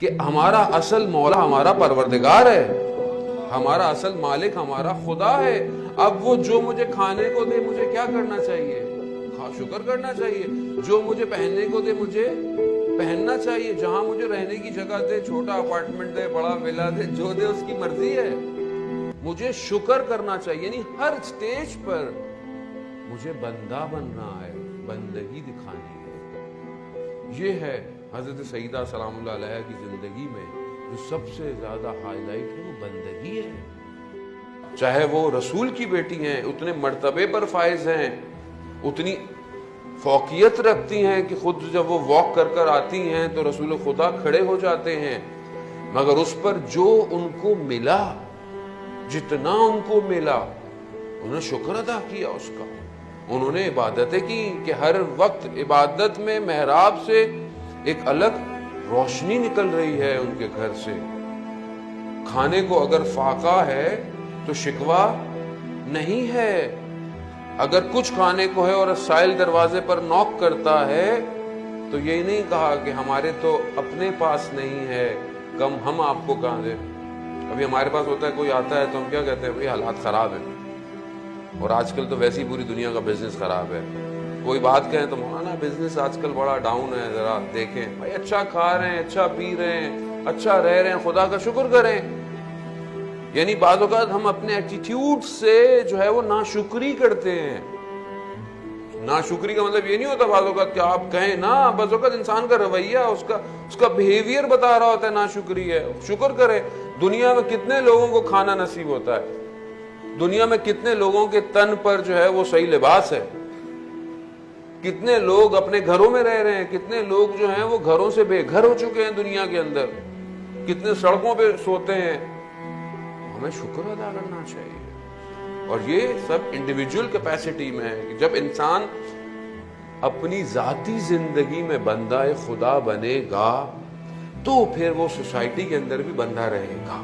کہ ہمارا اصل مولا ہمارا پروردگار ہے، ہمارا اصل مالک ہمارا خدا ہے۔ اب وہ جو مجھے کھانے کو دے مجھے کیا کرنا چاہیے؟ شکر کرنا چاہیے۔ جو مجھے پہننے کو دے مجھے پہننا چاہیے، جہاں مجھے رہنے کی جگہ دے، چھوٹا اپارٹمنٹ دے، بڑا ویلا دے، جو دے اس کی مرضی ہے، مجھے شکر کرنا چاہیے۔ یعنی ہر سٹیج پر مجھے بندہ بننا ہے، بندگی دکھانی ہے۔ یہ ہے حضرت سیدہ سلام اللہ علیہ کی زندگی میں جو سب سے زیادہ ہائی لائٹ ہے، وہ بندگی ہے۔ چاہے وہ رسول کی بیٹی ہیں، اتنے مرتبے پر فائز ہیں، اتنی فوقیت رکھتی ہیں کہ خود جب وہ واک کر کر آتی ہیں تو رسول خدا کھڑے ہو جاتے ہیں، مگر اس پر جو ان کو ملا، جتنا ان کو ملا، انہوں نے شکر ادا کیا اس کا۔ انہوں نے عبادتیں کی کہ ہر وقت عبادت میں محراب سے ایک الگ روشنی نکل رہی ہے ان کے گھر سے۔ کھانے کو اگر فاقہ ہے تو شکوہ نہیں ہے، اگر کچھ کھانے کو ہے اور سائل دروازے پر نوک کرتا ہے تو یہ نہیں کہا کہ ہمارے تو اپنے پاس نہیں ہے، کم ہم آپ کو کہاں دیں۔ ابھی ہمارے پاس ہوتا ہے، کوئی آتا ہے تو ہم کیا کہتے ہیں؟ بھئی حالات خراب ہیں، اور آج کل تو ویسی پوری دنیا کا بزنس خراب ہے۔ کوئی بات کہیں تو مولانا بزنس آج کل بڑا ڈاؤن ہے، ذرا دیکھیں۔ بھائی اچھا کھا رہے ہیں، اچھا پی رہے ہیں، اچھا رہ رہے ہیں، خدا کا شکر کریں۔ یعنی بعض اوقات ہم اپنے ایٹیٹیوڈ سے جو ہے وہ ناشکری کرتے ہیں۔ ناشکری کا مطلب یہ نہیں ہوتا بعض اوقات کہ آپ کہیں نا، بعض اوقات انسان کا رویہ، اس کا بیہیویئر بتا رہا ہوتا ہے ناشکری ہے۔ شکر کرے۔ دنیا میں کتنے لوگوں کو کھانا نصیب ہوتا ہے، دنیا میں کتنے لوگوں کے تن پر جو ہے وہ صحیح لباس ہے، کتنے لوگ اپنے گھروں میں رہ رہے ہیں، کتنے لوگ جو ہیں وہ گھروں سے بے گھر ہو چکے ہیں دنیا کے اندر، کتنے سڑکوں پہ سوتے ہیں۔ ہمیں شکر ادا کرنا چاہیے، اور یہ سب انڈیویجول کیپیسٹی میں ہے کہ جب انسان اپنی ذاتی زندگی میں بندہ خدا بنے گا تو پھر وہ سوسائٹی کے اندر بھی بندہ رہے گا۔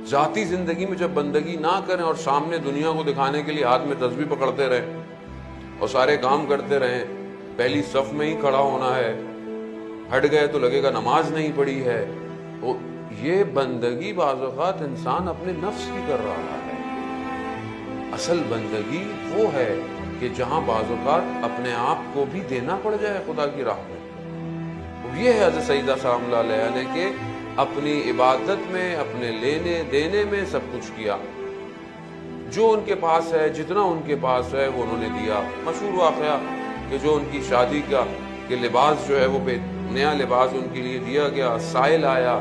ذاتی زندگی میں جب بندگی نہ کریں اور سامنے دنیا کو دکھانے کے لیے ہاتھ میں تسبیح پکڑتے رہیں اور سارے کام کرتے رہیں، پہلی صف میں ہی کھڑا ہونا ہے، ہٹ گئے تو لگے گا نماز نہیں پڑھی ہے، تو یہ بندگی بعض اوقات انسان اپنے نفس کی کر رہا ہے۔ اصل بندگی وہ ہے کہ جہاں بعض اوقات اپنے آپ کو بھی دینا پڑ جائے خدا کی راہ میں۔ یہ ہے حضرت سیدہ سلام اللہ علیہ نے کہ اپنی عبادت میں، اپنے لینے دینے میں سب کچھ کیا، جو ان کے پاس ہے، جتنا ان کے پاس ہے وہ انہوں نے دیا۔ مشہور واقعہ کہ جو ان کی شادی کا کہ لباس جو ہے وہ نیا لباس ان کے لیے دیا گیا، سائل آیا،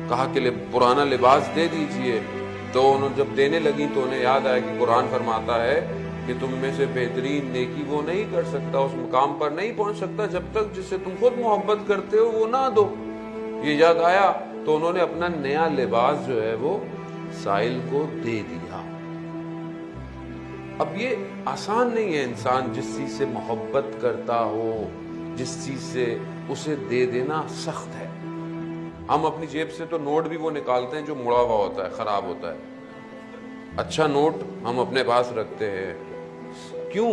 کہا کہ پرانا لباس دے دیجئے، تو انہوں جب دینے لگی تو انہیں یاد آیا کہ قرآن فرماتا ہے کہ تم میں سے بہترین نیکی وہ نہیں کر سکتا، اس مقام پر نہیں پہنچ سکتا جب تک جس سے تم خود محبت کرتے ہو وہ نہ دو۔ یہ یاد آیا تو انہوں نے اپنا نیا لباس جو ہے وہ سائل کو دے دیا۔ اب یہ آسان نہیں ہے، انسان جس چیز سے محبت کرتا ہو، جس چیز سے اسے دے دینا سخت ہے۔ ہم اپنی جیب سے تو نوٹ بھی وہ نکالتے ہیں جو مڑا ہوا ہوتا ہے، خراب ہوتا ہے۔ اچھا نوٹ ہم اپنے پاس رکھتے ہیں، کیوں؟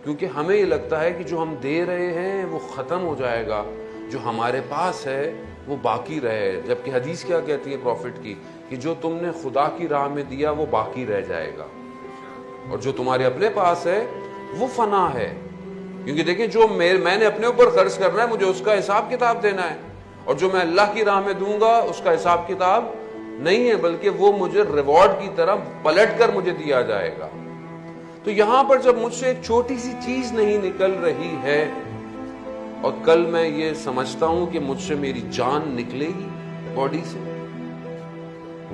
کیونکہ ہمیں یہ لگتا ہے کہ جو ہم دے رہے ہیں وہ ختم ہو جائے گا، جو ہمارے پاس ہے وہ باقی رہے۔ جبکہ حدیث کیا کہتی ہے پروفٹ کی کہ جو تم نے خدا کی راہ میں دیا وہ باقی رہ جائے گا، اور جو تمہارے اپنے پاس ہے وہ فنا ہے۔ کیونکہ دیکھیں جو میں نے اپنے اوپر خرچ کرنا ہے مجھے اس کا حساب کتاب دینا ہے، اور جو میں اللہ کی راہ میں دوں گا اس کا حساب کتاب نہیں ہے، بلکہ وہ مجھے ریوارڈ کی طرح پلٹ کر مجھے دیا جائے گا۔ تو یہاں پر جب مجھ سے ایک چھوٹی سی چیز نہیں نکل رہی ہے، اور کل میں یہ سمجھتا ہوں کہ مجھ سے میری جان نکلے گی باڈی سے،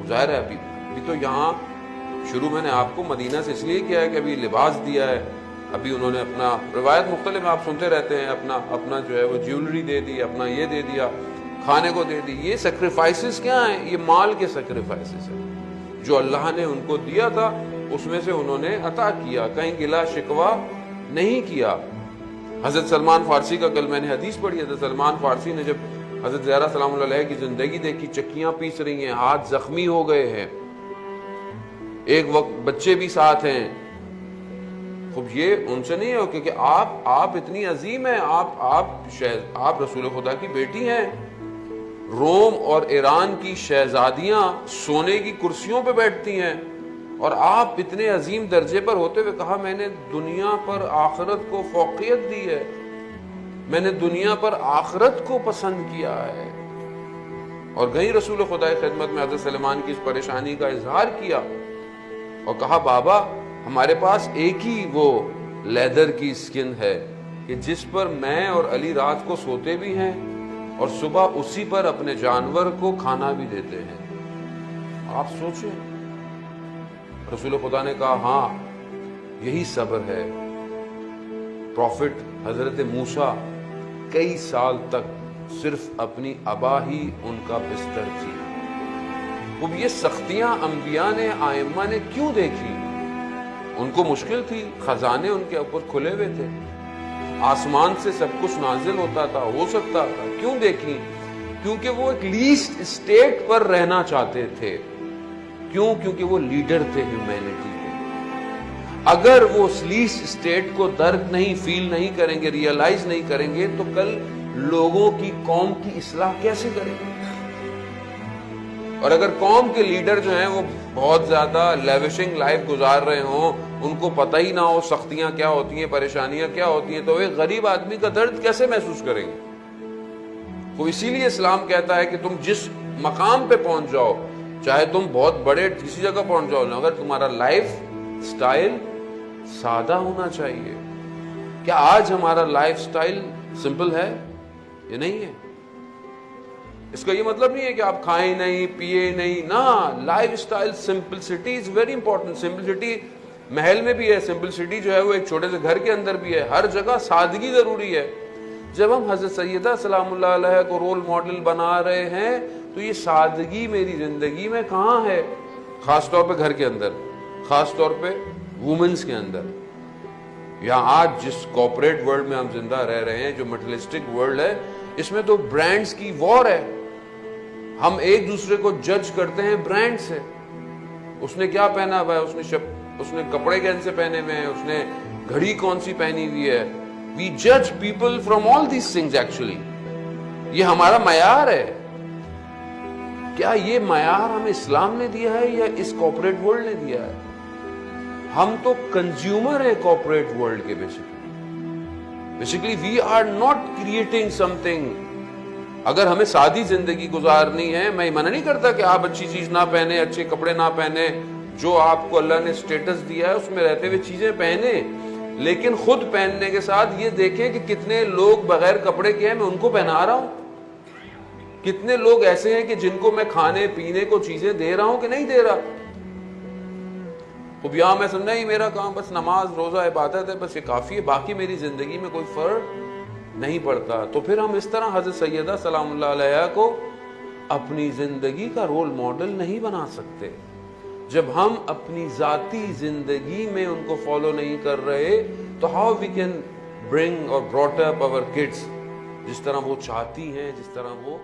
ظاہر ہے ابھی تو یہاں شروع میں نے آپ کو مدینہ سے اس لیے کیا ہے کہ ابھی لباس دیا ہے، ابھی انہوں نے اپنا روایت مختلف آپ سنتے رہتے ہیں، اپنا جو ہے وہ جیولری دے دی، اپنا یہ دے دیا، کھانے کو دے دی۔ یہ سیکریفائسز کیا ہیں؟ یہ مال کے سیکریفائسز ہیں، جو اللہ نے ان کو دیا تھا اس میں سے انہوں نے عطا کیا، کہیں گلا شکوہ نہیں کیا۔ حضرت سلمان فارسی کا کل میں نے حدیث پڑھی، حضرت سلمان فارسی نے جب حضرت زہرا سلام اللہ علیہ کی زندگی دیکھی، چکیاں پیس رہی ہیں، ہاتھ زخمی ہو گئے ہیں، ایک وقت بچے بھی ساتھ ہیں، خوب یہ ان سے نہیں ہے کہ آپ اتنی عظیم ہیں، آپ رسول خدا کی بیٹی ہیں، روم اور ایران کی شہزادیاں سونے کی کرسیوں پہ بیٹھتی ہیں، اور آپ اتنے عظیم درجے پر ہوتے ہوئے کہا میں نے دنیا پر آخرت کو فوقیت دی ہے، میں نے دنیا پر آخرت کو پسند کیا ہے. اور گئی رسول خدا کی خدمت میں حضرت سلیمان کی اس پریشانی کا اظہار کیا اور کہا بابا ہمارے پاس ایک ہی وہ لیدر کی سکن ہے کہ جس پر میں اور علی رات کو سوتے بھی ہیں اور صبح اسی پر اپنے جانور کو کھانا بھی دیتے ہیں. آپ سوچیں. رسول خدا نے کہا ہاں یہی صبر ہے. پروفٹ حضرت موسیٰ کئی سال تک صرف اپنی ابا ہی ان کا بستر تھی. اب یہ سختیاں انبیاء نے ائمہ نے کیوں دیکھی؟ ان کو مشکل تھی، خزانے ان کے اوپر کھلے ہوئے تھے، آسمان سے سب کچھ نازل ہوتا تھا، ہو سکتا تھا. کیوں دیکھی؟ کیونکہ وہ ایک لیسٹ اسٹیٹ پر رہنا چاہتے تھے. کیوں؟ کیونکہ وہ لیڈر تھے ہیومینٹی کے. اگر وہ اس لیسٹ اسٹیٹ کو درک نہیں، فیل نہیں کریں گے، ریئلائز نہیں کریں گے تو کل لوگوں کی، قوم کی اصلاح کیسے کریں گے؟ اور اگر قوم کے لیڈر جو ہیں وہ بہت زیادہ لیوشنگ لائف گزار رہے ہوں، ان کو پتہ ہی نہ ہو سختیاں کیا ہوتی ہیں، پریشانیاں کیا ہوتی ہیں، تو ایک غریب آدمی کا درد کیسے محسوس کریں گے؟ تو اسی لیے اسلام کہتا ہے کہ تم جس مقام پہ پہنچ جاؤ، چاہے تم بہت بڑے کسی جگہ پہنچ جاؤ، اگر تمہارا لائف سٹائل سادہ ہونا چاہیے. کیا آج ہمارا لائف سٹائل سمپل ہے؟ یہ نہیں ہے. اس کا یہ مطلب نہیں ہے کہ آپ کھائیں نہیں، پیے نہیں، نہ. Life style simplicity is very important. Simplicity Mahal میں بھی ہے، سمپلسٹی جو ہے وہ ایک چھوٹے سے گھر کے اندر بھی ہے. ہر جگہ سادگی ضروری ہے. جب ہم حضرت سیدہ سلام اللہ علیہ کو رول ماڈل بنا رہے ہیں تو یہ سادگی میری زندگی میں کہاں ہے؟ خاص طور پہ گھر کے اندر، خاص طور پہ وومنز کے اندر. یہاں آج جس کارپوریٹ ورلڈ میں ہم زندہ رہ رہے ہیں، جو مٹیریلسٹک ورلڈ ہے، اس میں تو برانڈز کی وار ہے. ہم ایک دوسرے کو جج کرتے ہیں برانڈ سے. اس نے کیا پہنا ہوا ہے، اس نے کپڑے کون سے پہنے ہوئے ہیں، اس نے گھڑی کون سی پہنی ہوئی ہے. We judge people from all these things actually. یہ ہمارا معیار ہے. کیا یہ معیار ہمیں اسلام نے دیا ہے یا اس کارپوریٹ ورلڈ نے دیا ہے؟ ہم تو کنزیومر ہیں کارپوریٹ ورلڈ کے. Basically we are not creating something. اگر ہمیں سادی زندگی گزارنی ہے، میں منع نہیں کرتا کہ آپ اچھی چیز نہ پہنے، اچھے کپڑے نہ پہنے، جو آپ کو اللہ نے سٹیٹس دیا ہے اس میں رہتے ہوئے چیزیں پہنے، لیکن خود پہننے کے ساتھ یہ دیکھیں کہ کتنے لوگ بغیر کپڑے کے ہیں، میں ان کو پہنا رہا ہوں. کتنے لوگ ایسے ہیں کہ جن کو میں کھانے پینے کو چیزیں دے رہا ہوں کہ نہیں دے رہا. اب یہاں میں سمجھا ہی میرا کام بس نماز روزہ عبادت ہے، بس یہ کافی ہے، باقی میری زندگی میں کوئی فرق نہیں پڑتا. تو پھر ہم اس طرح حضرت سیدہ سلام اللہ علیہ کو اپنی زندگی کا رول ماڈل نہیں بنا سکتے. جب ہم اپنی ذاتی زندگی میں ان کو فالو نہیں کر رہے تو ہاؤ وی کین برنگ اور براٹ اپ آور کڈس جس طرح وہ چاہتی ہیں، جس طرح وہ